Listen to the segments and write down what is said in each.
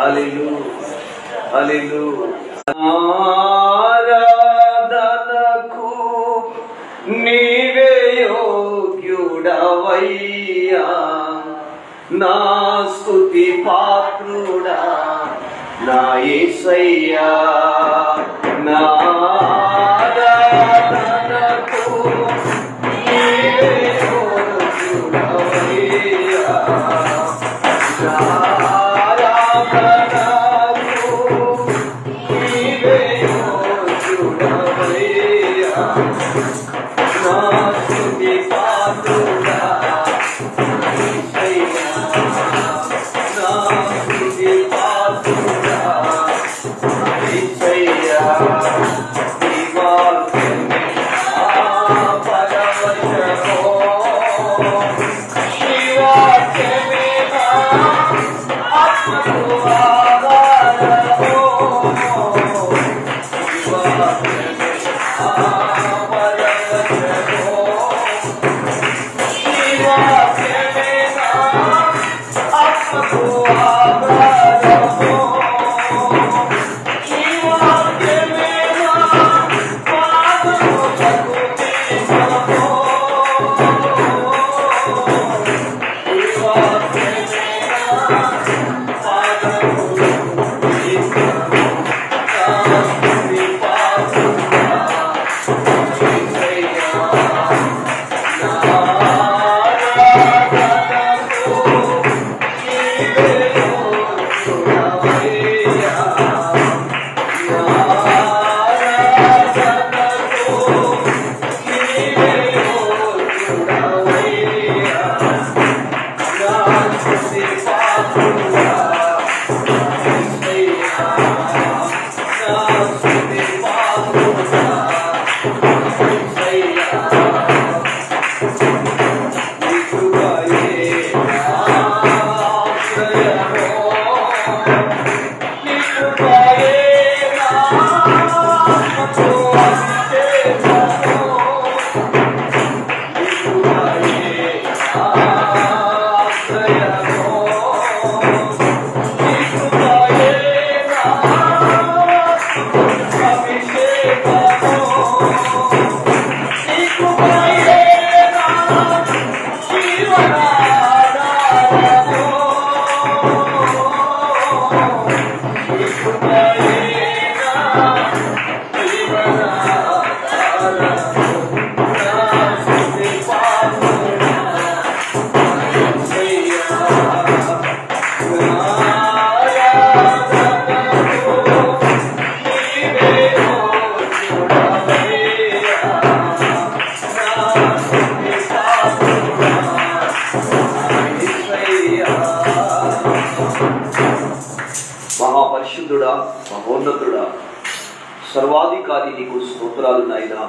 హల్లెలూయా హల్లెలూయా. ఆరాధనకు నీవే యోగ్యుడవయ్యా, నా స్తుతి పాత్రుడా నా యేసయ్యా. నా ఆరాధనకు నీవే యోగ్యుడవయ్యా, నా ఆరాధనకు నీవే యోగ్యుడవయ్యా, నా స్తుతి పాత్రుడా మహాపరిశుద్ధుడా, మహోన్నతుడా, సర్వాధికారి నీకు స్తోత్రాలు నాయనా.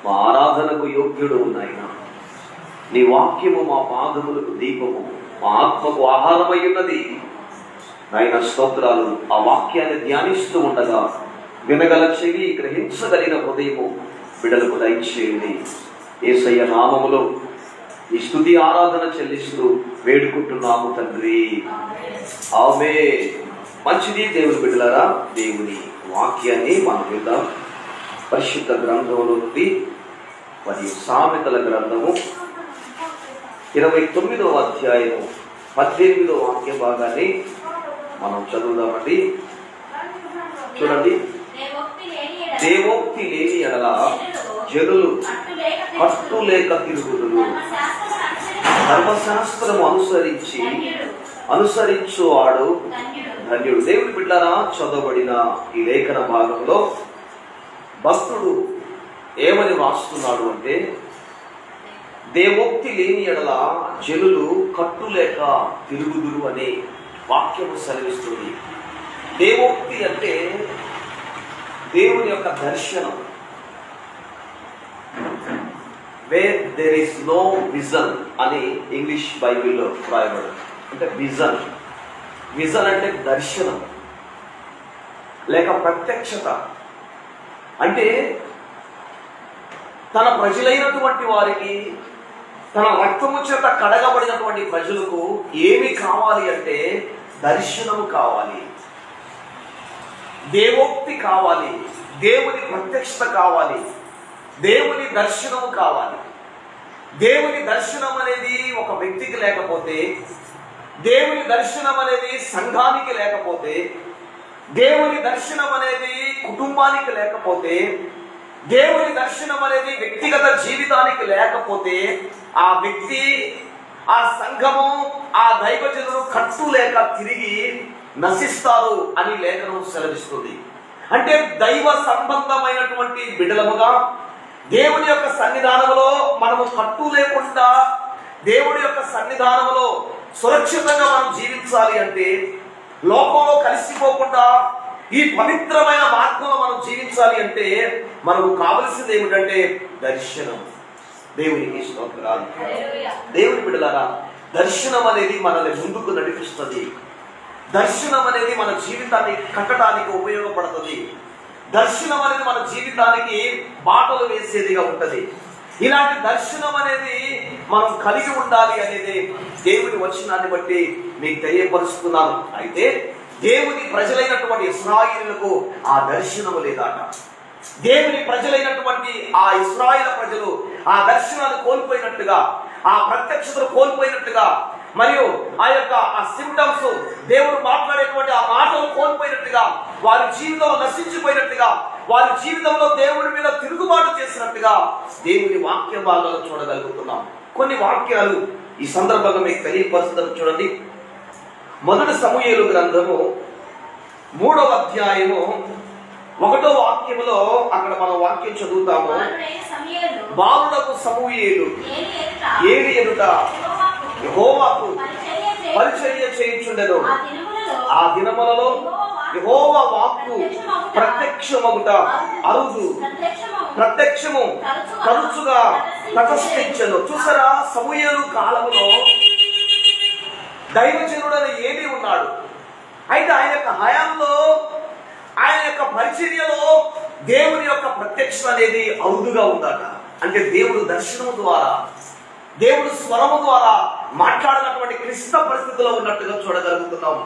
మా ఆరాధనకు యోగ్యుడు నాయనా. నీ వాక్యము మా పాదములకు దీపము, మా ఆత్మకు ఆహారమై ఉన్నది నాయన. స్తోత్రాలు. ఆ వాక్యాన్ని ధ్యానిస్తూ ఉండగా వినగల చెవి, గ్రహించగలిగిన హృదయము బిడ్డలకు దయచేయండి. యేసయ్య నామములో ఈ స్తుతి ఆరాధన చెల్లిస్తూ వేడుకుంటున్నాము తండ్రి. ఆమేన్. మంచిది దేవుని బిడ్డలారా, దేవుని వాక్యాన్ని మనం విందాం. పరిశుద్ధ గ్రంథంలో నుండి మరియు సామెతల గ్రంథము 29వ అధ్యాయము 18వ వాక్య భాగాన్ని మనం చదువుదామండి. చూడండి. దేవోక్తి లేని ఎడల జనులు కట్టులేక తిరుగుదురు, ధర్మశాస్త్రము అనుసరించువాడు ధన్యుడు. దేవుని బిడ్డలారా, చదవబడిన ఈ లేఖన భాగంలో భక్తుడు ఏమని రాస్తున్నాడు అంటే, దేవోక్తి లేని ఎడల జనులు కట్టులేక తిరుగుదురు అనే వాక్యము సెలవిస్తుంది. దేవోక్తి అంటే దేవుని యొక్క దర్శనం. Where there is no vision అని ఇంగ్లీష్ బైబిల్లో రాయబడి. అంటే విజన్, విజన్ అంటే దర్శనం లేక ప్రత్యక్షత. అంటే తన ప్రజలైనటువంటి వారికి, తన రక్తము చేత కడగబడినటువంటి ప్రజలకు ఏమి కావాలి అంటే దర్శనము కావాలి, దేవోక్తి కావాలి, దేవుని ప్రత్యక్షత కావాలి, దేవుని దర్శనము కావాలి. దేవుని దర్శనం అనేది ఒక వ్యక్తికి లేకపోతే, దేవుని దర్శనం అనేది సంఘానికి లేకపోతే, దేవుని దర్శనం అనేది కుటుంబానికి లేకపోతే, దేవుని దర్శనం అనేది వ్యక్తిగత జీవితానికి లేకపోతే ఆ వ్యక్తి, ఆ సంఘము, ఆ దైవజనులు కట్టు లేక తిరిగి నశిస్తారు అని లేఖనం సెలవిస్తుంది. అంటే దైవ సంబంధమైనటువంటి బిడ్డలముగా దేవుని యొక్క సన్నిధానంలో మనము కట్టు లేకుండా దేవుడి యొక్క సన్నిధానంలో సురక్షితంగా మనం జీవించాలి అంటే, లోకంలో కలిసిపోకుండా ఈ పవిత్రమైన మార్గంలో మనం జీవించాలి అంటే మనకు కావలసింది ఏమిటంటే దర్శనం. దేవునికి స్తోత్రాలు. దేవుని బిడ్డలారా, దర్శనం అనేది మనల్ని ముందుకు నడిపిస్తుంది. దర్శనం అనేది మన జీవితాన్ని కట్టడానికి ఉపయోగపడుతుంది. దర్శనం అనేది మన జీవితానికి బాటలు వేసేదిగా ఉంటది. ఇలాంటి దర్శనం అనేది మనం కలిగి ఉండాలి అనేది దేవుని వచనాన్ని బట్టి మీకు తెలియపరుస్తున్నాను. అయితే దేవుని ప్రజలైనటువంటి ఇశ్రాయేలులకు ఆ దర్శనము లేదట. దేవుని ప్రజలైనటువంటి ఆ ఇశ్రాయేలు ప్రజలు ఆ దర్శనాన్ని కోల్పోయినట్టుగా, ఆ ప్రత్యక్షతను కోల్పోయినట్టుగా, మరియు ఆ యొక్క ఆ సింప్టమ్స్, దేవుడు మాట్లాడేటువంటి ఆ మాటలు కోల్పోయినట్టుగా, వారి జీవితంలో నశించిపోయినట్టుగా, వారి జీవితంలో దేవుడి మీద తిరుగుబాటు చేసినట్టుగా దేవుని వాక్య భాగాలను చూడగలుగుతున్నాం. కొన్ని వాక్యాలు ఈ సందర్భంగా మీకు తెలియపరుస్తుందని చూడండి. మొదటి సమూయేలు గ్రంథము 3వ అధ్యాయము 1వ వాక్యములో అక్కడ మనం వాక్యం చదువుతాము. బాలుడకు సమూయేలు ఏలి ఎదుట యెహోవాకు పరిచర్య చేయుచుండెను. ఆ దినములలో యెహోవా వాక్కు ప్రత్యక్షమగుట అరుదు, ప్రత్యక్షము తరచుగా తటస్థించెను. చూసారా, సమూయేలు కాలములో దైవజనుడని ఏలి ఉన్నాడు. అయితే ఆయన యొక్క హయాంలో, ఆయన యొక్క పరిచర్యలో దేవుని యొక్క ప్రత్యక్షత అనేది అరుదుగా ఉందట. అంటే దేవుడు దర్శనము ద్వారా, దేవుడు స్వరము ద్వారా మాట్లాడినటువంటి క్లిష్ట పరిస్థితిలో ఉన్నట్టుగా చూడగలుగుతున్నాం.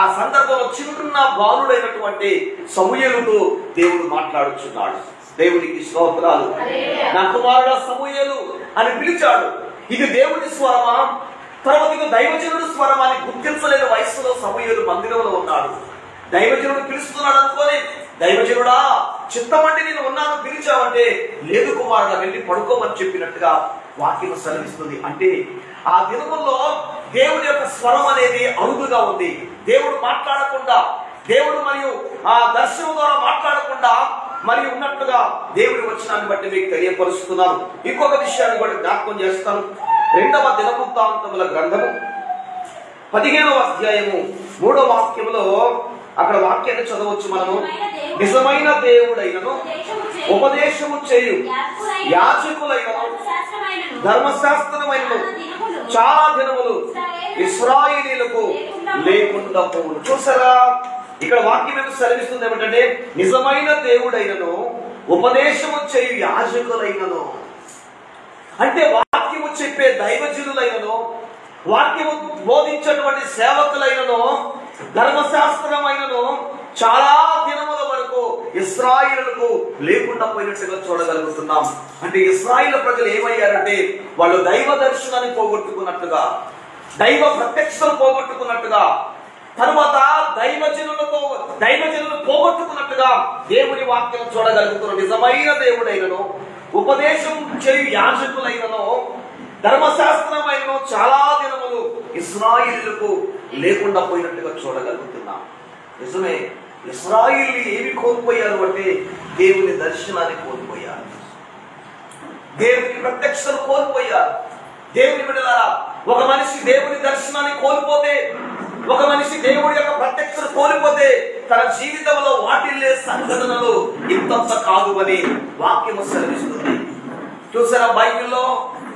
ఆ సందర్భంలో చిన్న బాలుడైనటువంటి సమూయేలుతో దేవుడు మాట్లాడుచున్నాడు. దేవునికి స్తోత్రాలు. నా కుమారుడు సమూయేలు అని పిలిచాడు. ఇది దేవుని స్వరమా, తర్వాత ఇది దైవజనుడు స్వరం అని గుర్తించలేని వయసులో సమూయేలు మందిరంలో ఉన్నాడు. దైవజనుడు పిలుస్తున్నాడు అనుకోని, దైవజనుడా చిత్తమంటే నేను ఉన్నాను పిలిచావంటే, లేదు కుమారుడా వెళ్ళి పడుకోమని చెప్పినట్టుగా వాక్యం సెలవిస్తుంది. అంటే ఆ దినముల్లో దేవుడి యొక్క స్వరం అనేది అరుదుగా ఉంది. దేవుడు మాట్లాడకుండా, దేవుడు మరియు ఆ దర్శనం ద్వారా మాట్లాడకుండా మరి ఉన్నట్టుగా దేవుడి వచనాన్ని బట్టి మీకు తెలియపరుస్తున్నాను. ఇంకొక విషయాన్ని కూడా జ్ఞాపకం చేస్తాను. 2వ దినవృత్తాంతముల గ్రంథము 15వ అధ్యాయము 3వ వాక్యములో అక్కడ వాక్యాన్ని చదవచ్చు మనము. నిజమైన దేవుడైనను ఉపదేశము చేయు యాజకులైనను ధర్మశాస్త్రమైనను చాలా దినములు ఇశ్రాయేలీయులకు లేకుండా పోవును. చూసారా, ఇక్కడ వాక్యం ఏమి సెలవిస్తుంది ఏమిటంటే, నిజమైన దేవుడైనను ఉపదేశము చేయు యాజకులైనను. అంటే వాక్యము చెప్పే దైవజనులైనను, వాక్యము బోధించేటువంటి సేవకులైనను, ధర్మశాస్త్రమైనను చాలా దినముల వరకు ఇశ్రాయేలులకు లేకుండా పోయినట్టుగా చూడగలుగుతున్నాం. అంటే ఇశ్రాయేలు ప్రజలు ఏమయ్యారంటే, వాళ్ళు దైవ దర్శనాన్ని పోగొట్టుకున్నట్టుగా, దైవ ప్రత్యక్షతను పోగొట్టుకున్నట్టుగా, తరువాత దైవజనులు పోగొట్టుకున్నట్టుగా దేవుని వాక్యం చూడగలుగుతున్నారు. నిజమైన దేవుడైనను ఉపదేశం చేయు యాజకులైనను ధర్మశాస్త్రమైనను చాలా దినములు ఇశ్రాయేలులకు లేకుండా పోయినట్టుగా చూడగలుగుతున్నాం. నిజమే, ఇశ్రాయేలు ఏమి కోల్పోయారు అంటే దేవుని దర్శనాన్ని కోల్పోయారు, దేవుని ప్రత్యక్షతను కోల్పోయారు. దేవుని బిడ్డలారా, ఒక మనిషి దేవుని దర్శనాన్ని కోల్పోతే, ఒక మనిషి దేవుడి యొక్క ప్రత్యక్షతను కోల్పోతే తన జీవితంలో వాటిల్లే సంఘటనలు ఇంతంత కాదు అని వాక్యము సెలవిస్తుంది. చూసారా, బైబిల్లో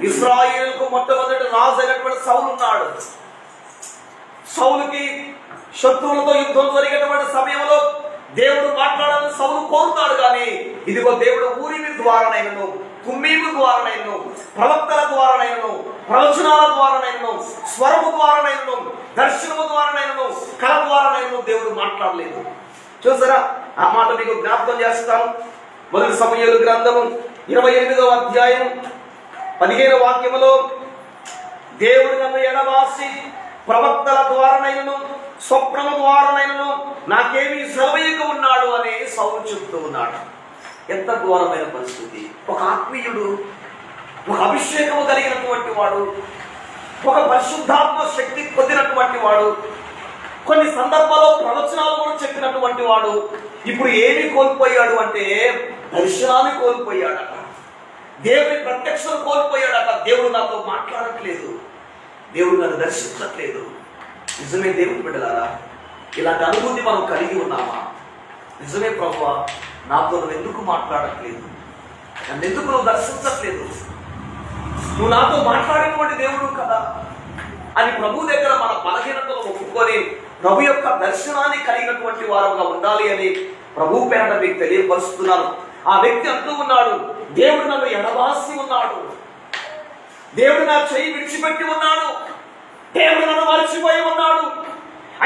ఇశ్రాయేలుకు మొట్టమొదటి రాజు అయినటువంటి సౌలు ఉన్నాడు. సౌలుకి శత్రువులతో యుద్ధం జరిగేటువంటి సమయంలో దేవుడు మాట్లాడాలని సౌలు కోరుతాడు. కానీ ఇదిగో దేవుడు ఊరిమి ద్వారానైనను తుమ్మీము ద్వారానైనను, ప్రవక్తల ద్వారానైనను, ప్రవచనాల ద్వారానైనను, స్వరము ద్వారానైనను, దర్శనము ద్వారానైనను, కళ ద్వారానైనను దేవుడు మాట్లాడలేదు. చూసారా, ఆ మాట మీకు జ్ఞాపకం చేస్తాను. మొదటి సమూయేలు గ్రంథము 28వ అధ్యాయం 15వ వాక్యములో, దేవుడు నన్ను ఎడబాసి ప్రవక్తల ద్వారానైనను, స్వప్నము ద్వారానైనను నాకేమీ సెలవీయక ఉన్నాడు అని సౌలు చెప్తూ ఉన్నాడు. ఎంత ఘోరమైన పరిస్థితి! ఒక ఆత్మీయుడు, ఒక అభిషేకము కలిగినటువంటి వాడు, ఒక పరిశుద్ధాత్మ శక్తి పొందినటువంటి వాడు, కొన్ని సందర్భాల్లో ప్రవచనాలు కూడా చెప్పినటువంటి వాడు ఇప్పుడు ఏమి కోల్పోయాడు అంటే దర్శనాన్ని కోల్పోయాడట, దేవుని ప్రత్యక్షను కోల్పోయాడట. దేవుడు నాతో మాట్లాడట్లేదు, దేవుడు నన్ను దర్శించట్లేదు. నిజమే దేవుని బిడ్డలారా, ఇలాంటి అనుభూతి మనం కలిగి ఉన్నామా? నిజమే ప్రభువా, నాతో నువ్వు ఎందుకు మాట్లాడట్లేదు, నన్ను ఎందుకు నువ్వు దర్శించట్లేదు, నువ్వు నాతో మాట్లాడినటువంటి దేవుడు కదా అని ప్రభు దగ్గర మన బలహీనతలు ఒప్పుకొని ప్రభు యొక్క దర్శనాన్ని కలిగినటువంటి వారుగా ఉండాలి అని ప్రభు పేరట మీకు తెలియపరుస్తున్నాను. ఆ వ్యక్తి అంటూ ఉన్నాడు, దేవుడు నన్ను ఎడబాసి ఉన్నాడు, దేవుడు నా చెయ్యి విడిచిపెట్టి ఉన్నాడు, దేవుడు నన్ను మర్చిపోయి ఉన్నాడు.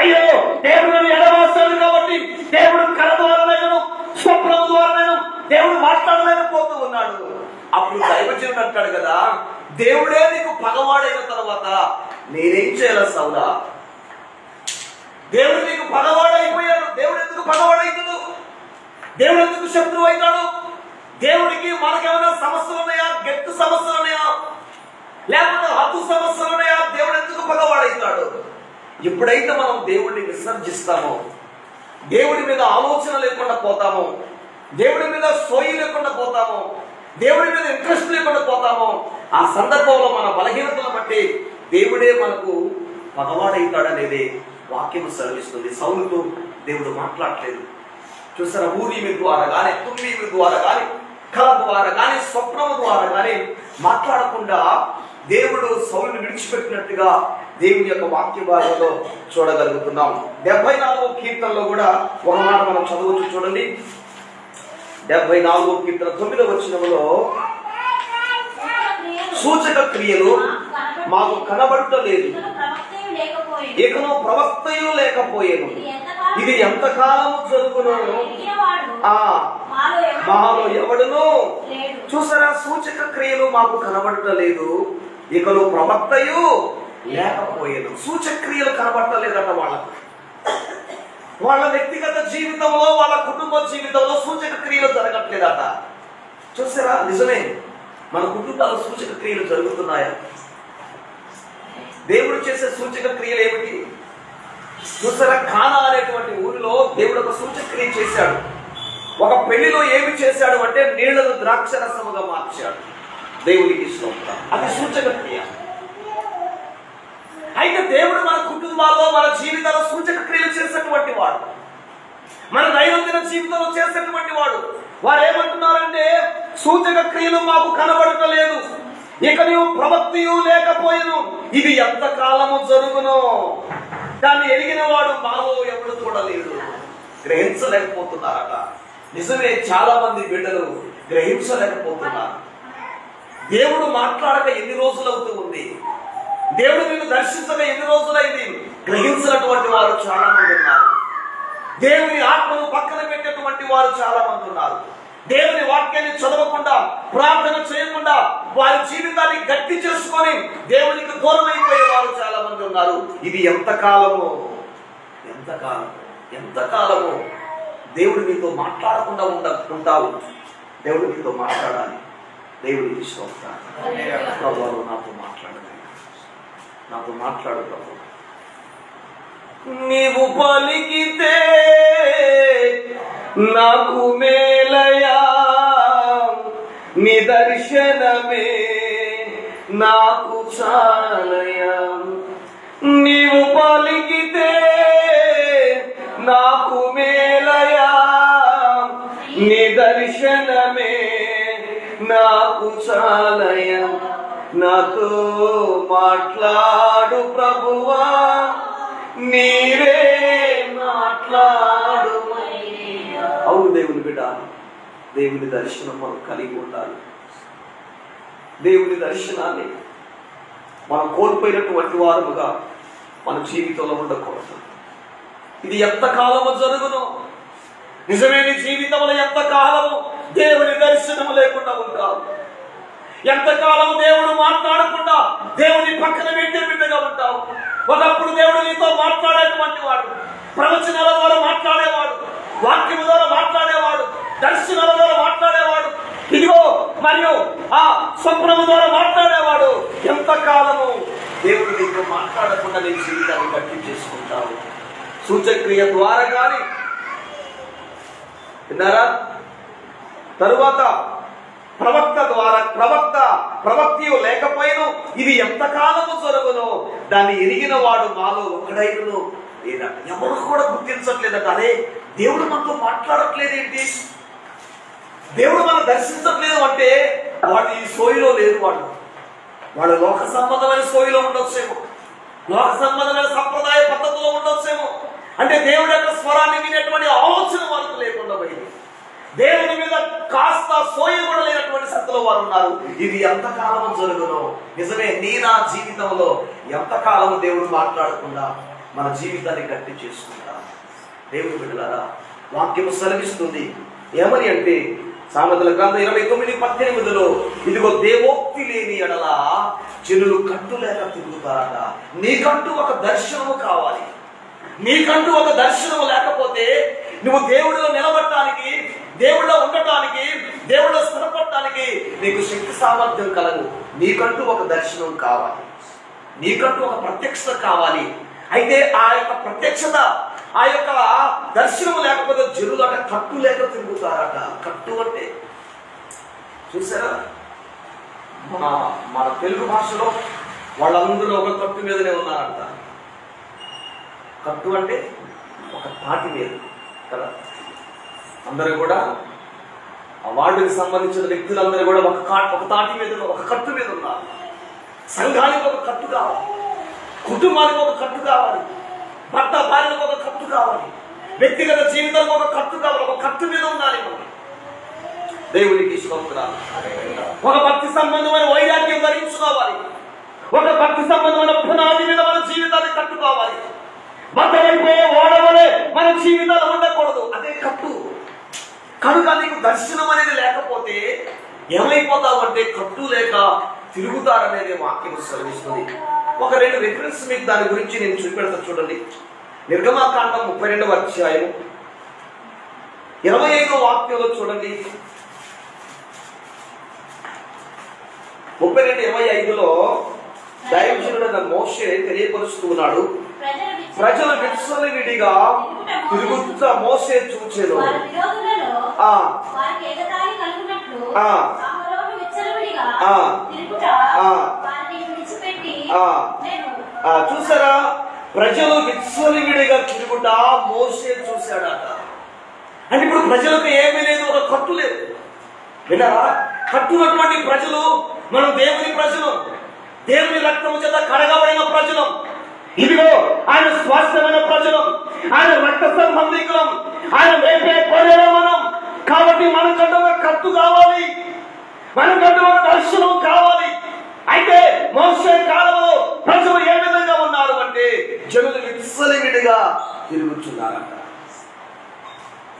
అయ్యో, దేవుడు నన్ను ఎడబాస్తాడు కాబట్టి దేవుడు కళ ద్వారానైనా, స్వప్నం ద్వారానైనా దేవుడు మాట్లాడలేకపోతూ ఉన్నాడు. అప్పుడు దైవజనుడు అంటాడు కదా, దేవుడే నీకు పగవాడైన తర్వాత నేనేం చేయాలి సౌలా? దేవుడు నీకు పగవాడైపోయాడు. దేవుడు ఎందుకు పగవాడైతాడు? దేవుడు ఎందుకు శత్రువు అవుతాడు? దేవుడికి మనకేమైనా సమస్యలు ఉన్నాయా? గెట్టు సమస్యలు ఉన్నాయా? లేకపోతే హద్దు సమస్యలు ఉన్నాయా? దేవుడు ఎందుకు పగవాడైతాడు? ఎప్పుడైతే మనం దేవుడిని విసర్జిస్తామో, దేవుడి మీద ఆలోచన లేకుండా పోతామో, దేవుడి మీద సోయి లేకుండా పోతామో, దేవుడి మీద ఇంట్రెస్ట్ లేకుండా పోతామో, ఆ సందర్భంలో మన బలహీనతలను బట్టి దేవుడే మనకు పగవాడైతాడనేది వాక్యం సెలవిస్తుంది. సౌలుతో దేవుడు మాట్లాడలేదు. చూసారా, ఊరీమి ద్వారా కానీ, తుమ్మీమి ద్వారా కానీ, కళ ద్వారా కానీ, స్వప్నము ద్వారా కానీ మాట్లాడకుండా దేవుడు సౌలుని విడిచిపెట్టినట్టుగా దేవుని యొక్క వాక్య భాగంలో చూడగలుగుతున్నాం. 74వ కీర్తనలో కూడా ఒక మాట మనం చదవచ్చు, చూడండి. 74వ కీర్తన 9వ వచనములో, సూచక క్రియలు మాకు కనబడలేదు, ఇకను ప్రవక్తయు లేకపోయేను, ఇది ఎంతకాలము జరుగును, మాలో ఎవడును. చూసారా, సూచక క్రియలు మాకు కనబడలేదు, ఇకను ప్రవక్తయు లేకపోయేను. సూచక క్రియలు కనబడలేదట వాళ్ళకు. వాళ్ళ వ్యక్తిగత జీవితంలో, వాళ్ళ కుటుంబ జీవితంలో సూచక క్రియలు జరగట్లేదట. చూసారా, నిజమే, మన కుటుంబాల సూచక క్రియలు జరుగుతున్నాయా? దేవుడు చేసే సూచక క్రియలు ఏమిటి? చూసారా, కానా అనేటువంటి ఊరిలో దేవుడు ఒక సూచక క్రియ చేశాడు. ఒక పెళ్లిలో ఏమి చేశాడు అంటే నీళ్లను ద్రాక్షరసముగా మార్చాడు. దేవునికి స్తోత్రం. అది సూచక క్రియ. అయితే దేవుడు మన కుటుంబాల్లో, మన జీవితాల్లో సూచక క్రియలు చేసేటువంటి వాడు, మన దైనందిన జీవితంలో చేసేటువంటి వాడు. వారు ఏమంటున్నారంటే, సూచక క్రియలు మాకు కనబడటలేదు, ఇక నీవు ప్రవక్తయు లేకపోయేను, ఇది ఎంత కాలము జరుగునో. దాన్ని ఎరిగిన వాడు మాలో ఎవడు చూడలేడు. గ్రహించలేకపోతున్నారట. నిజమే, చాలా మంది బిడ్డలు గ్రహించలేకపోతున్నారు. దేవుడు మాట్లాడక ఎన్ని రోజులు అవుతూ ఉంది, దేవుడు నిన్ను దర్శించక ఎన్ని రోజులైంది, గ్రహించినటువంటి వారు చాలా మంది ఉన్నారు. దేవుని ఆత్మను పక్కన పెట్టేటువంటి వారు చాలా మంది ఉన్నారు. దేవుని వాక్యాన్ని చదవకుండా, ప్రార్థన చేయకుండా వారి జీవితాన్ని గట్టి చేసుకొని దేవునికి దూరం అయిపోయే వారు చాలా మంది ఉన్నారు. ఇది ఎంతకాలము, ఎంతకాలము దేవుడు నీతో మాట్లాడకుండా ఉంటావు. దేవుడు నీతో మాట్లాడాలి. దేవుడికి ఇష్టం. ప్రభు నాతో మాట్లాడు ప్రభు. నీవు పలికితే నాకు మేలయా, నిదర్శనమే నాకు చాలయా. నీవు పలికితే నాకు మేలయా, నిదర్శనమే నాకు చాలయా. నాతో మాట్లాడు ప్రభువా, నీవే మాట్లాడు. అవును దేవుని బిడ్డ, దేవుని దర్శనం మనం కలిగి ఉండాలి. దేవుని దర్శనాన్ని మనం కోల్పోయినటువంటి వారముగా మన జీవితంలో ఉండకూడదు. ఇది ఎంతకాలము జరుగును? నిజమే, నీ జీవితంలో ఎంతకాలము దేవుని దర్శనము లేకుండా ఉంటావు? ఎంతకాలము దేవుడు మాట్లాడకుండా దేవుని పక్కన బిడ్డగా ఉంటావు? ఒకప్పుడు దేవుడు నీతో మాట్లాడేటువంటి వాడు, ప్రవచనాల ద్వారా మాట్లాడేవాడు, వాక్యము ద్వారా మాట్లాడేవాడు, దర్శనాల ద్వారా మాట్లాడేవాడు, ఇదిగో మరియు ఆ స్వప్నము ద్వారా మాట్లాడేవాడు. ఎంతకాలము దేవుడు నీతో మాట్లాడకుండా నీ జీవితాన్ని గట్టి చేసుకుంటావు? సూచక్రియ ద్వారా కానీ, విన్నారా? తరువాత ప్రవక్త ద్వారా, ప్రవక్తియు లేకపోయిను ఇది ఎంతకాలము జరుగునో దాన్ని ఎరిగిన వాడు మాలో ఒకడైనను లేదట. ఎవరు కూడా గుర్తించట్లేదట. అరే, దేవుడు మనతో మాట్లాడట్లేదేంటి, దేవుడు మనం దర్శించట్లేదు అంటే వాడు ఈ సోయిలో లేదు. వాడు లోక సంబంధమైన సోయిలో ఉండొచ్చేమో, లోక సంబంధమైన సంప్రదాయ పద్ధతిలో ఉండొచ్చేమో. అంటే దేవుడి యొక్క స్వరాన్ని వినేటువంటి ఆలోచన వారికి లేకుండా పోయింది. దేవుని మీద కాస్త సోయ కూడా లేనటువంటి స్థితిలో వారు ఉన్నారు. ఇది ఎంతకాలం జరుగునో? నిజమే, నీ నా జీవితంలో ఎంతకాలం దేవుడు మాట్లాడకుండా మన జీవితాన్ని గట్టి చేసుకుంటా? దేవుని బిడ్డలారా, వాక్యము సెలవిస్తుంది ఏమని అంటే, సామెతల గ్రంథం 29:18 ఇదిగో దేవోక్తి లేని ఎడల జనులు కట్టులేక తిరుగుతారట. నీకంటూ ఒక దర్శనము కావాలి. నీకంటూ ఒక దర్శనము లేకపోతే నువ్వు దేవుడిలో నిలబడటానికి, దేవుడిలో ఉండటానికి, దేవుడిలో స్థిరపడటానికి నీకు శక్తి సామర్థ్యం కలదు. నీకంటూ ఒక దర్శనం కావాలి, నీకంటూ ఒక ప్రత్యక్షత కావాలి. అయితే ఆ యొక్క ప్రత్యక్షత, ఆ యొక్క దర్శనం లేకపోతే జనులు అట కట్టు లేక తిరుగుతారట. కట్టు అంటే చూసారా, మన తెలుగు భాషలో వాళ్ళందరూ ఒక కట్టు మీదనే ఉన్నారంట. కట్టు అంటే ఒక తాటి మీద కదా. అందరూ కూడా ఆ వార్డుకి సంబంధించిన వ్యక్తులందరూ కూడా ఒక తాటి మీద, ఒక కట్టు మీద ఉన్నారు. సంఘానికి ఒక కట్టు కావాలి, కుటుంబానికి ఒక కట్టు కావాలి, భర్త భార్యలకు ఒక కట్టు కావాలి, వ్యక్తిగత జీవితానికి ఒక కట్టు కావాలి. ఒక కట్టు మీద ఉండాలి మనం. దేవునికి స్తోత్రాలు. ఒక భక్తి సంబంధమైన వైరాగ్యం ధరించుకోవాలి. ఒక భక్తి సంబంధమైన పునాది మీద మన జీవితాన్ని కట్టుకోవాలి. బద్దలైపోయే ఓడవలే మన జీవితాలు ఉండకూడదు. అదే కట్టు. కనుక నీకు దర్శనం అనేది లేకపోతే ఏమైపోతావు అంటే కట్టు లేక తిరుగుతారనేది వాక్యం సెలవిస్తుంది. ఒక 2 రిఫరెన్స్ మీకు దాని గురించి నేను చూపెడతాను చూడండి. నిర్గమాకాండం 32వ అధ్యాయం 25వ వాక్యంలో చూడండి. 32:25లో దైవజనుడైన మోషే తెలియపరుస్తూ ఉన్నాడు, ప్రజలు విడిగా తిరుగుతా మోషే చూచెను. చూసారా, ప్రజలు విడిగా తిరుగుతా మోషే చూశాడట. అంటే ఇప్పుడు ప్రజలకు ఏమీ లేదు, ఒక కట్టు లేదు. విన్నారా? కట్టున్నటువంటి ప్రజలు మనం దేవుని ప్రజలు, దేవుని రక్తము చేత కడగబడిన ప్రజలు. ఇదిగో ఆయన స్వాస్థ్యమైన ప్రజలు, ఆయన రక్త సంబంధికులం, ఆయన వేపే కోరేలో మనం. కాబట్టి మనకంటూ ఒక కట్టు కావాలి, మనకంటూ ఒక దర్శనం కావాలి. అయితే మోషే కాలంలో ప్రజలు ఏ విధంగా ఉన్నారు అంటే జనులు విచ్చలవిడిగా తిరుగుతున్నారంట.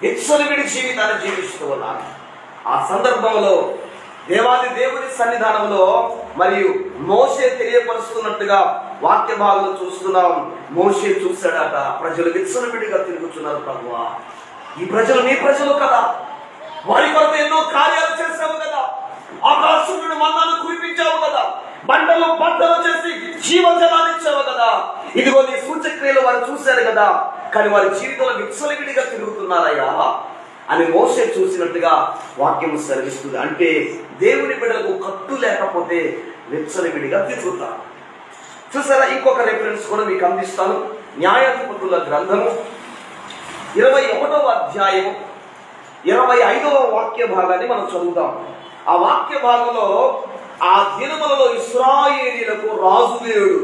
విచ్చలవిడి జీవితాన్ని జీవిస్తూ ఉన్నారు. ఆ సందర్భంలో దేవాది దేవుని సన్నిధానంలో మరియు మోషే తెలియపరుస్తున్నట్టుగా వాక్య భాగంలో చూస్తున్నాం. మోషే చూశాడట, ప్రజలు విచ్చలవిడిగా తిరుగుతున్నారు. ప్రభువా, ఈ ప్రజలు నీ ప్రజలు కదా, వారి కొరకు ఎన్నో కార్యాలు చేశావు కదా, ఆకాశం నుండి మన్నాను కురిపించావు కదా, బండలు బద్దలు చేసి జీవజలాన్ని ఇచ్చావు కదా. ఇదిగో నీ సూచక్రియలు వారు చూశారు కదా, కానీ వారి జీవితంలో విచ్చలవిడిగా తిరుగుతున్నారయ్యా అని మోషే చూసినట్టుగా వాక్యం సెలవిస్తుంది. అంటే దేవుని బిడ్డలకు కట్టు లేకపోతే విచ్చలవిడిగా తిరుగుతారు. చూసారా, ఇంకొక రెఫరెన్స్ కూడా మీకు అందిస్తాను. న్యాయాధిపతుల గ్రంథము 21వ అధ్యాయం 25వ వాక్య భాగాన్ని మనం చదువుతాం. ఆ వాక్య భాగంలో ఆ దినములలో ఇశ్రాయేలీయులకు రాజు లేడు,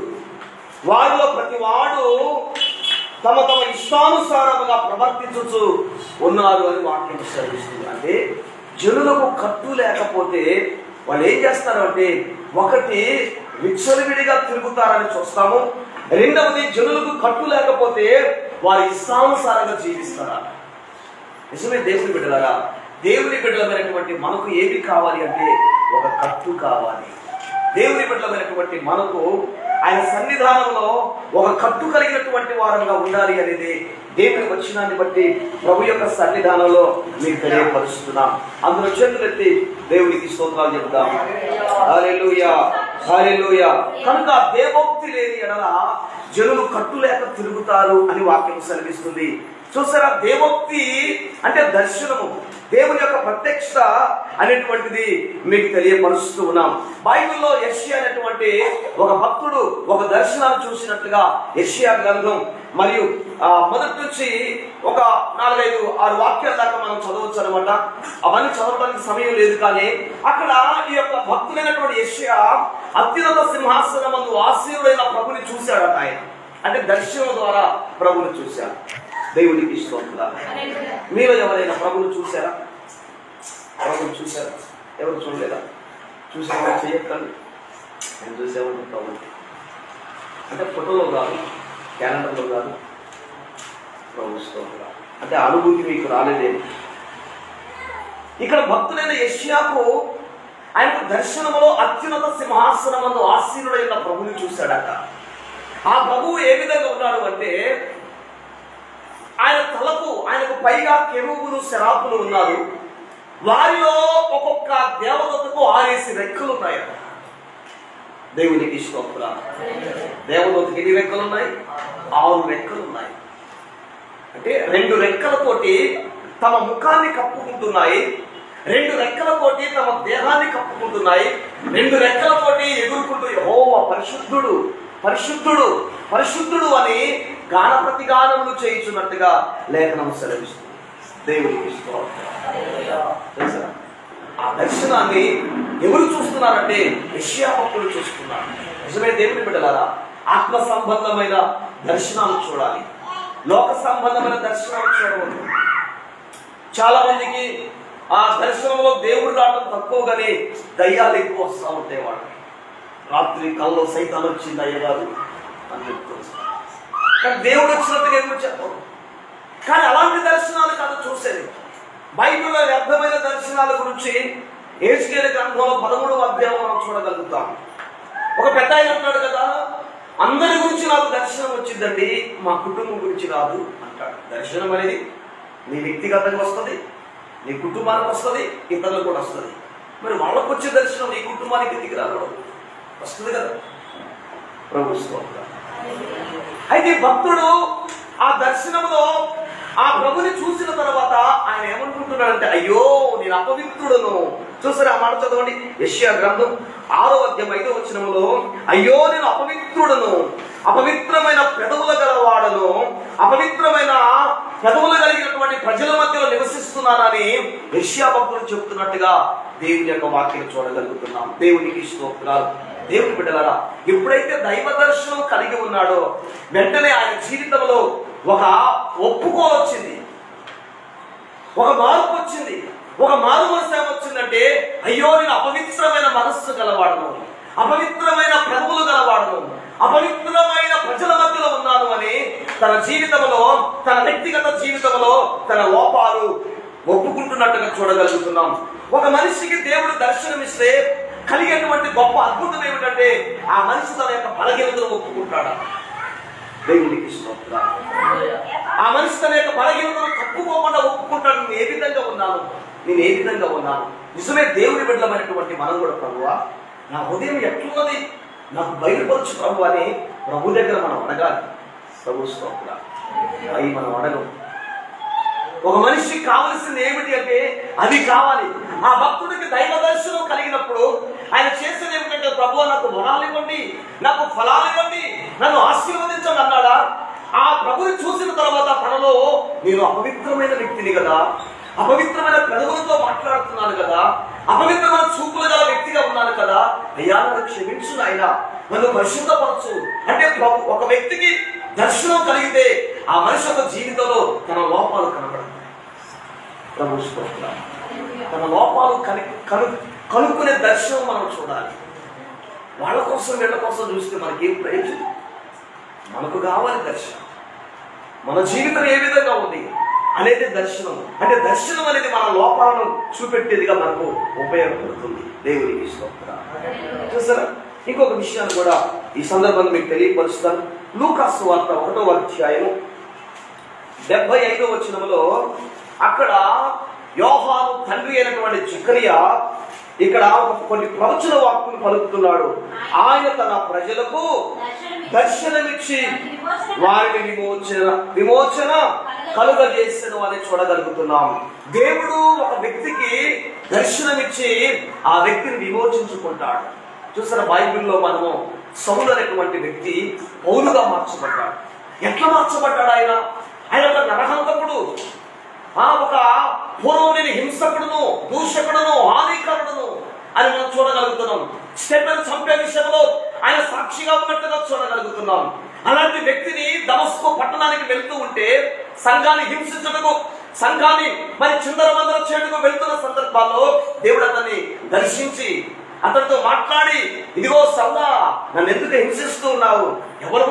వారిలో ప్రతి వాడు తమ తమ ఇష్టానుసారముగా ప్రవర్తించుచు ఉన్నారు అని వాక్యం సెలవిస్తుంది. అంటే జనులకు కట్టు లేకపోతే వాళ్ళు ఏం చేస్తారు అంటే, ఒకటి విచ్చలవిడిగా తిరుగుతారని చూస్తాము, రెండవది జనులకు కట్టు లేకపోతే వారి ఇష్టానుసారంగా జీవిస్తారా. నిజమే దేవుని బిడ్డలారా, దేవుని బిడ్డలమైనటువంటి మనకు ఏమి కావాలి అంటే ఒక కట్టు కావాలి. దేవుని బిడ్డలమైనటువంటి మనకు ఆయన సన్నిధానంలో ఒక కట్టు కలిగినటువంటి వారంగా ఉండాలి అనేది దేవుని వచనాన్ని బట్టి ప్రభు యొక్క సన్నిధానంలో మీకు తెలియపరుస్తున్నాం. అందులో చేతులెత్తి దేవునికి స్తోత్రాలు చెప్తాం. హల్లెలూయా, హల్లెలూయా. కనుక దేవోక్తి లేని ఎడల జనులు కట్టు లేక తిరుగుతారు అని వాక్యం సెలవిస్తుంది. చూసారా, దేవోక్తి అంటే దర్శనము, దేవుని యొక్క ప్రత్యక్షత అనేటువంటిది మీకు తెలియపరుస్తూ ఉన్నాం. బైబిల్లో యెషయా అనేటువంటి ఒక భక్తుడు ఒక దర్శనాన్ని చూసినట్లుగా యెషయా గ్రంథం మరియు మొదటి నుంచి ఒక 4-5-6 వాక్యాల దాకా మనం చదవచ్చు అనమాట. అవన్నీ చదవడానికి సమయం లేదు, కానీ అక్కడ ఈ యొక్క భక్తుడైనటువంటి యెషయా అత్యున్నత సింహాసనమందు ఆసీనుడైన ప్రభుని చూశాడట. ఆయన అంటే దర్శనం ద్వారా ప్రభుని చూశాడు. దేవునికి స్తోత్రాలు. మీలో ఎవరైనా ప్రభుని చూశారా? ప్రభుని చూశారా? ఎవరు చూడలేదా? చూసామా? చేయకండి. నేను చూసామని ప్రభు అంటే ఫోటోలో కాదు, క్యాలెండర్లో కాదు, ప్రభు స్తోత్రాలు. అంటే అనుభూతి మీకు రాలేదేమో. ఇక్కడ భక్తులైన యెషయాకు ఆయనకు దర్శనములో అత్యున్నత సింహాసనమందు ఆసీనుడైన ప్రభుని చూశాడట. ఆ ప్రభువు ఏ విధంగా ఉన్నాడు అంటే, ఆయన తలకు ఆయనకు పైగా కెరూబులు శరాపులు ఉన్నారు. వారిలో ఒక్కొక్క దేవదూతకు 6 రెక్కలు ఉన్నాయి. దేవునికి స్తోత్రాలు. దేవదూతకి ఎన్ని రెక్కలు ఉన్నాయి? 6 రెక్కలు ఉన్నాయి. అంటే 2 రెక్కలతోటి తమ ముఖాన్ని కప్పుకుంటున్నాయి, 2 రెక్కలతోటి తమ దేహాన్ని కప్పుకుంటున్నాయి, 2 రెక్కలతోటి ఎగురుకుంటూ యెహోవా పరిశుద్ధుడు పరిశుద్ధుడు పరిశుద్ధుడు అని గాన ప్రతిగానములు చేయించున్నట్టుగా లేఖనం సెలవిస్తుంది. దేవునికి స్తోత్రం. ఆ దర్శనాన్ని ఎవరు చూస్తున్నారంటే యెషయా భక్తులు చూస్తున్నారు. నిజమే దేవుని బిడ్డలారా, ఆత్మ సంబంధమైన దర్శనాలు చూడాలి, లోక సంబంధమైన దర్శనాలు చూడవద్దు. చాలా మందికి ఆ దర్శనంలో దేవుడు రావడం తక్కువగానే దయ్యాలు ఎక్కువ వస్తూ ఉంటాయి. వాడు రాత్రి కల్లో సైతాన్ వచ్చింది అయ్యగారు అని చెప్తుంది, కానీ దేవుడు వచ్చినట్టుగా ఎందుకు చెప్పరు? కానీ అలాంటి దర్శనాలు కాదు చూసేది. బైబిల్లో వ్యర్థమైన దర్శనాల గురించి యెహెజ్కేలు గ్రంథంలో 13వ అధ్యాయం మనం చూడగలుగుతాం. ఒక పెద్ద ఆయన అంటాడు కదా, అందరి గురించి నాకు దర్శనం వచ్చిందండి, మా కుటుంబం గురించి రాదు అంటాడు. దర్శనం అనేది నీ వ్యక్తిగతంగా వస్తుంది, నీ కుటుంబానికి వస్తుంది, ఇతరులకు కూడా వస్తుంది. మరి వాళ్ళకు వచ్చే దర్శనం నీ కుటుంబానికి ఎందుకు రాదు? వస్తుంది కదా. ప్రభు స్తోత్రం. అయితే భక్తుడు ఆ దర్శనంలో ఆ ప్రభుని చూసిన తర్వాత ఆయన ఏమనుకుంటున్నాడంటే, అయ్యో నేను అపవిత్రుడను. చూసారా ఆ మాట చదవండి, యెషయా గ్రంథం 6వ అధ్యాయం 5వ వచనంలో, అయ్యో నేను అపవిత్రుడను, అపవిత్రమైన పెదవుల గలవాడను, అపవిత్రమైన పెదవులు కలిగినటువంటి ప్రజల మధ్యలో నివసిస్తున్నానని యెషయా భక్తుడు చెప్తున్నట్టుగా దేవుని యొక్క వాక్యం చూడగలుగుతున్నాం. దేవునికి స్తోత్రాలు. దేవుని బిడ్డలారా, ఎప్పుడైతే దైవ దర్శనం కలిగి ఉన్నాడో వెంటనే ఆయన జీవితంలో ఒక ఒప్పుకోలు వచ్చింది, ఒక మార్పు వచ్చింది. ఒక మారు మనసు ఏమొచ్చిందంటే, అయ్యో నేను అపవిత్రమైన మనస్సు గలవాడను, అపవిత్రమైన పెదవులు గలవాడను, అపవిత్రమైన ప్రజల మధ్యలో ఉన్నాను అని తన జీవితంలో, తన వ్యక్తిగత జీవితంలో తన లోపాలు ఒప్పుకుంటున్నట్టుగా చూడగలుగుతున్నాం. ఒక మనిషికి దేవుడు దర్శనమిస్తే కలిగేటువంటి గొప్ప అద్భుతం ఏమిటంటే, ఆ మనిషి తన యొక్క బలహీనతను ఒప్పుకుంటాడు. దేవునికి స్తోత్రాలు. ఆ మనిషి తన యొక్క బలహీనతను తప్పుకోకుండా ఒప్పుకుంటాడు. నేను ఏ విధంగా ఉన్నాను, నేను ఏ విధంగా ఉన్నాను. నిజమే దేవుని బిడ్డలమైనటువంటి మనం కూడా, ప్రభువా నా హృదయం ఎట్లున్నది నాకు బయలుపరచు ప్రభు అని ప్రభు దగ్గర మనం అడగాలి. ప్రభు స్తోత్రాలు. అవి మనం అడగం. ఒక మనిషికి కావలసింది ఏమిటి అంటే అది కావాలి. ఆ భక్తుడికి దైవ దర్శనం కలిగినప్పుడు ఆయన చేసేది ఏమిటంటే, ప్రభువా నాకు వరాలు ఇవ్వండి, నాకు ఫలాలు ఇవ్వండి, నన్ను ఆశీర్వదించండి అన్నాడా? ఆ ప్రభుని చూసిన తర్వాత తనలో, నేను అపవిత్రమైన వ్యక్తిని కదా, అపవిత్రమైన పెదవులతో మాట్లాడుతున్నాను కదా, అపవిత్రమైన చూపులు గల వ్యక్తిగా ఉన్నాను కదా, అయ్యా నన్ను క్షమించు నాయన, నన్ను పరిశుద్ధపరచు అంటే ప్రభు. ఒక వ్యక్తికి దర్శనం కలిగితే ఆ మనిషి యొక్క జీవితంలో తన లోపాలు కనబడతాయి. ప్రభు స్తోత్రం. తన లోపాలు కనుక్కునే దర్శనం మనం చూడాలి. వాళ్ళ కోసం వీళ్ళ కోసం చూస్తే మనకేం ప్రయోజనం? మనకు కావాలి దర్శనం. మన జీవితం ఏ విధంగా ఉంది అనేది దర్శనం. అంటే దర్శనం అనేది మన లోపాలను చూపెట్టేదిగా మనకు ఉపయోగపడుతుంది. దేవునికి స్తోత్రం. చూసారా, ఇంకొక విషయాన్ని కూడా ఈ సందర్భంగా మీకు తెలియపరుస్తాను. లూకాసు సువార్త 1వ అధ్యాయము 75వ వచనములో అక్కడ యోహాను తండ్రి అయినటువంటి జకరియా ఇక్కడ కొన్ని ప్రవచన వాక్కులు పలుకుతున్నాడు. ఆయన తన ప్రజలకు దర్శనమిచ్చి వారిని విమోచన కలుగజేసను అని చూడగలుగుతున్నాం. దేవుడు ఒక వ్యక్తికి దర్శనమిచ్చి ఆ వ్యక్తిని విమోచించుకుంటాడు. చూసారా, బైబిల్లో మనము సౌలు అనేటువంటి వ్యక్తి పౌలుగా మార్చబడ్డాడు. ఎట్లా మార్చబడ్డాడు? ఆయన ఒక నరహంతకుడు, ఒక పూర్వలేని హింసకుడును, దూషకుడును, హానికరుడును అని మనం చూడగలుగుతున్నాం. స్టెఫెన్ చంపే విషయంలో ఆయన సాక్షిగా ఉన్నట్టుగా చూడగలుగుతున్నాం. అలాంటి వ్యక్తిని దమస్కు పట్టణానికి వెళ్తూ ఉంటే సంఘాన్ని హింసించటకు, సంఘాన్ని మరి చిందరవందర చేయటకు వెళ్తున్న సందర్భాల్లో దేవుడు అతన్ని దర్శించి అతనితో మాట్లాడి, ఇదిగో సౌలా, నన్ను ఎందుకు హింసిస్తూ ఉన్నావు? ఎవరు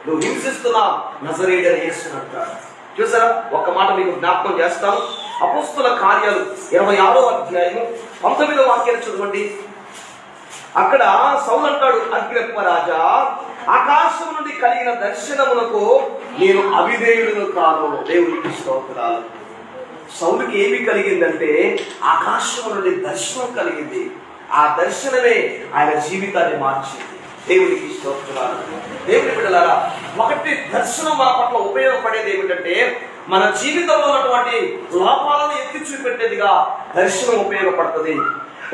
నువ్వు హింసిస్తున్నా? నజరేయుడైన యేసుని అంటాడు. చూసారా, ఒక్క మాట మీకు జ్ఞాపకం చేస్తాను. అపోస్తుల కార్యాలు 26వ అధ్యాయము 19వ వాక్యాన్ని చదవండి. అక్కడ సౌలు అంటాడు, అగ్రిప్ప రాజా, ఆకాశం నుండి కలిగిన దర్శనములకు నేను అవిధేయుడును కాను. దేవునికి స్తోత్రాలు. సౌలుకి ఏమి కలిగిందంటే ఆకాశం నుండి దర్శనం కలిగింది. ఆ దర్శనమే ఆయన జీవితాన్ని మార్చింది. దేవునికి స్తోత్రాలు. దేవుని బిడ్డలారా, ఒకటి దర్శనం మన పట్ల ఉపయోగపడేది ఏమిటంటే మన జీవితంలో ఉన్నటువంటి లోపాలను ఎత్తి చూపెట్టేదిగా దర్శనం ఉపయోగపడుతుంది.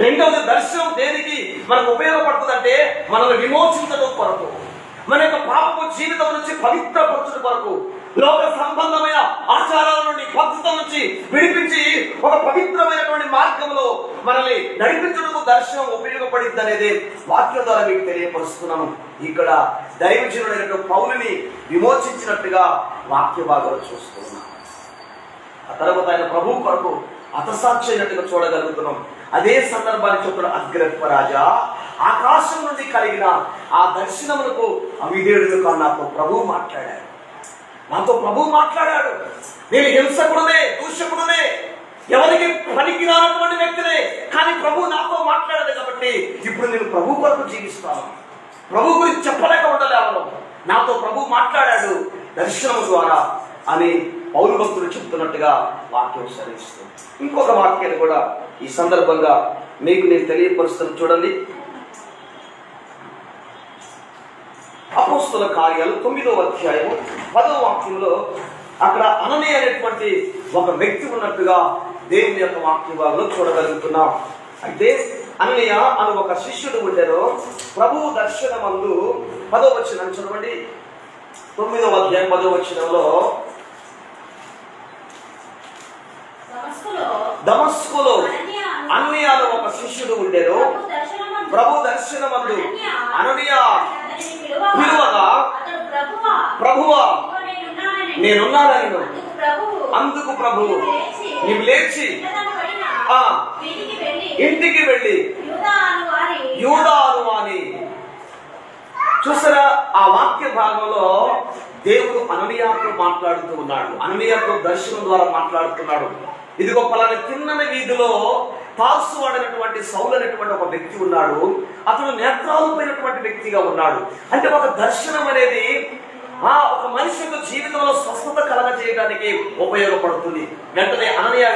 రెండవది, దర్శనం దేనికి మనకు ఉపయోగపడుతుంది అంటే మనల్ని విమోచించడం కొరకు, మన యొక్క పాపపు జీవితం నుంచి పవిత్రపరచడం కొరకు, లోక సంబంధమైన ఆచారాల నుండి, పద్ధతుల నుంచి విడిపించి ఒక పవిత్రమైనటువంటి మార్గంలో మనల్ని నడిపించడానికి దర్శనం ఉపయోగపడింది అనేది వాక్యం ద్వారా మీకు తెలియపరుస్తున్నాను. ఇక్కడ దైవజనుడైన పౌలుని విమోచించినట్టుగా వాక్య భాగంలో చూస్తున్నాం. ఆ తర్వాత ఆయన ప్రభు కొరకు హతసాక్షి అయినట్టుగా చూడగలుగుతున్నాం. అదే సందర్భాన్ని చెప్తున్న అగ్రిప్ప రాజా, ఆకాశం నుండి కలిగిన ఆ దర్శనములకు అవిధేయుడు నాతో ప్రభు మాట్లాడాడు. నేను హింసకుడునే, దూషకుడునే, ఎవరికి పనికిరానటువంటి వ్యక్తినే, కానీ ప్రభు నాతో మాట్లాడాడు కాబట్టి ఇప్పుడు నేను ప్రభు కొరకు జీవిస్తాను. ప్రభు గురించి చెప్పలేక ఉండలేవను. నాతో ప్రభు మాట్లాడాడు దర్శనం ద్వారా అని పౌలు భక్తులు చెప్తున్నట్టుగా వాక్యం సరిస్తుంది. ఇంకొక వాక్యాన్ని కూడా ఈ సందర్భంగా మీకు నేను తెలియపరుస్తాను. చూడండి, అపోస్తుల కార్యాలు 9వ అధ్యాయము 10వ వాక్యంలో అక్కడ అననీయ అనేటువంటి ఒక వ్యక్తి ఉన్నట్టుగా దేవుని యొక్క వాక్య భాగంలో చూడగలుగుతున్నాం. అయితే అననీయ అని ఒక శిష్యుడు ఉండేను. ప్రభువు దర్శనమందు 10వ వచనం చూడండి. 9వ అధ్యాయం 10వ వచనంలో, దమస్కులో అననీయ అని ఒక శిష్యుడు ఉండేను. ప్రభు దర్శనమందు అననీయ పిలువగా, ప్రభువా నేనున్నానని, అందుకు ప్రభువు నీవు లేచి ఇంటికి వెళ్ళి యూదా అనువాని. చూసారా, ఆ వాక్య భాగంలో దేవుడు అననీయాతో మాట్లాడుతూ ఉన్నాడు. అననీయాతో దర్శనం ద్వారా మాట్లాడుతున్నాడు. ఇదిగో పలానా తిన్నని వీధిలో తార్సు వాడినటువంటి సౌలు అనేటువంటి ఒక వ్యక్తి ఉన్నాడు. అతను నేత్రాలు పోయినటువంటి వ్యక్తిగా ఉన్నాడు. అంటే ఒక దర్శనం అనేది ఒక మనిషి యొక్క జీవితంలో స్వస్థత కలగజేయడానికి ఉపయోగపడుతుంది. వెంటనే అననీయ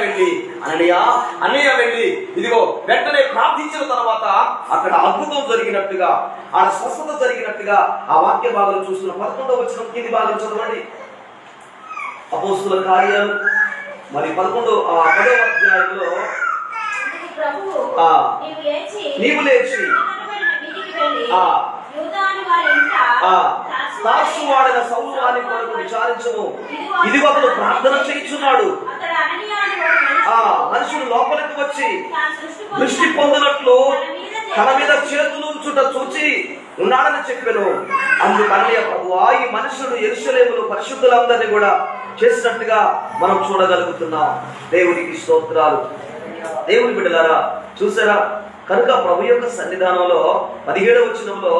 వెళ్ళి ఇదిగో వెంటనే ప్రార్థించిన తర్వాత అక్కడ అద్భుతం జరిగినట్టుగా, ఆ స్వస్థత జరిగినట్టుగా ఆ వాక్య భాగంలో చూస్తున్న 11వ వచనం కింది భాగం చదవండి. అపోస్తుల కార్యాలు మరి 10వ అధ్యాయంలో, నీవు లేచి తార్సు వాడిన సౌలు వాని కొరకు విచారించుము. ఇదిగో అతను ప్రార్థన చేయుచున్నాడు. మనుషుడు లోపలికి వచ్చి దృష్టి పొందినట్లు తన మీద చేతులు ఉంచుట చూచి ఉన్నాడని చెప్పాను. అందుకన్నయ్య, ప్రభువా, ఈ మనుషుడు యెరూషలేములో పరిశుద్ధులందరినీ కూడా చేసినట్టుగా మనం చూడగలుగుతున్నాం. దేవునికి స్తోత్రాలు. దేవుని బిడ్డలారా, చూసారా, కనుక ప్రభు యొక్క సన్నిధానంలో 17వ వచనంలో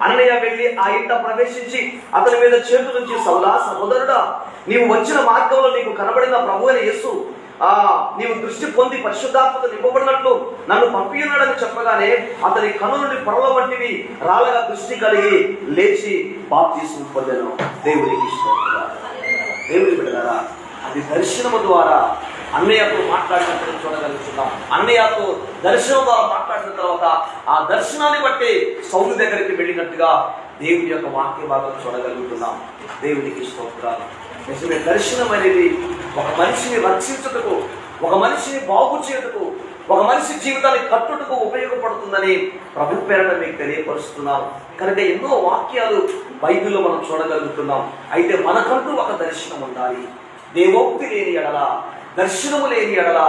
అననీయ వెళ్ళి ఆ ఇంట ప్రవేశించి అతని మీద చేతుల నుంచి సౌలా సహోదరుడా, నీవు వచ్చిన మార్గంలో నీకు కనబడిన ప్రభు అయిన యేసు నీవు దృష్టి పొంది పరిశుద్ధాత్మతో నింపబడినట్లు నన్ను పంపియున్నాడని చెప్పగానే అతని కన్ను నుండి పొరల వంటివి రాళ్ళగా దృష్టి కలిగి లేచి బాప్తిస్మం పొందెను. దేవునికి స్తోత్రం. దేవుని బిడ్డలారా, అది దర్శనము ద్వారా అన్నయ్యతో మాట్లాడినప్పుడు చూడగలుగుతున్నాం. అన్నయ్యతో దర్శనం ద్వారా మాట్లాడిన తర్వాత ఆ దర్శనాన్ని బట్టి సౌలు దగ్గరికి వెళ్ళినట్టుగా దేవుని యొక్క వాక్య భాగం చూడగలుగుతున్నాం. దేవునికి స్తోత్రాలు. నిజమే, దర్శనం అనేది ఒక మనిషిని రక్షించుటకు, ఒక మనిషిని బాగు చేయుటకు, ఒక మనిషి జీవితాన్ని కట్టుటకు ఉపయోగపడుతుందని ప్రభు పేరట మీకు తెలియపరుస్తున్నాను. కనుక ఎన్నో వాక్యాలు బైబిల్లో మనం చూడగలుగుతున్నాం. అయితే మనకంటూ ఒక దర్శనం ఉండాలి. దేవోక్తి లేని ఎడల, దర్శనము లేని ఎడల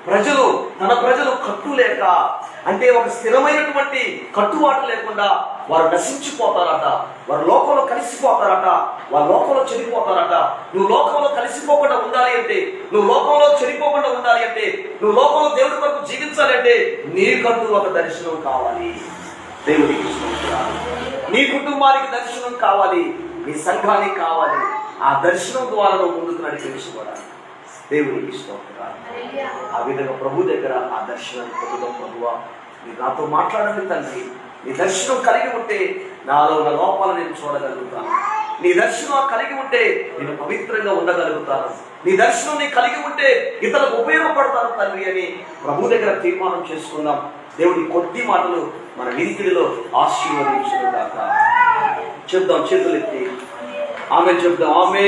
ప్రజలు తన ప్రజలు కట్టులేక, అంటే ఒక స్థిరమైనటువంటి కట్టుబాటు లేకుండా వారు నశించిపోతారట. వారు లోకంలో కలిసిపోతారట. వారు లోకంలో చెడిపోతారట. నువ్వు లోకంలో కలిసిపోకుండా ఉండాలి అంటే, నువ్వు లోకంలో చెడిపోకుండా ఉండాలి అంటే, నువ్వు లోకంలో దేవుడి కొరకు జీవించాలి అంటే నీకంటూ ఒక దర్శనం కావాలి. దేవుడికి స్తోత్రాలు. నీ కుటుంబానికి దర్శనం కావాలి, నీ సంఘానికి కావాలి. ఆ దర్శనం ద్వారా నువ్వు ముందుకు నడిపించుకోవాలి. దేవుడికి స్తోత్రాలు. ఆ విధంగా ప్రభు దగ్గర ఆ దర్శనాన్ని పొందుదాం. ప్రభువా, మీరు నాతో మాట్లాడండి తండ్రి. నీ దర్శనం కలిగి ఉంటే నాలో ఉన్న లోపాలను నేను చూడగలుగుతాను. నీ దర్శనం కలిగి ఉంటే నేను పవిత్రంగా ఉండగలుగుతాను. నీ దర్శనం నీ కలిగి ఉంటే ఇతరులకు ఉపయోగపడతాను తండ్రి అని ప్రభు దగ్గర తీర్మానం చేసుకుందాం. దేవుడి కొద్ది మాటలు మన వినికిడిలో ఆశీర్వదించుగాక. చెప్దాం, చేతులెత్తి ఆమె చెప్దాం. ఆమె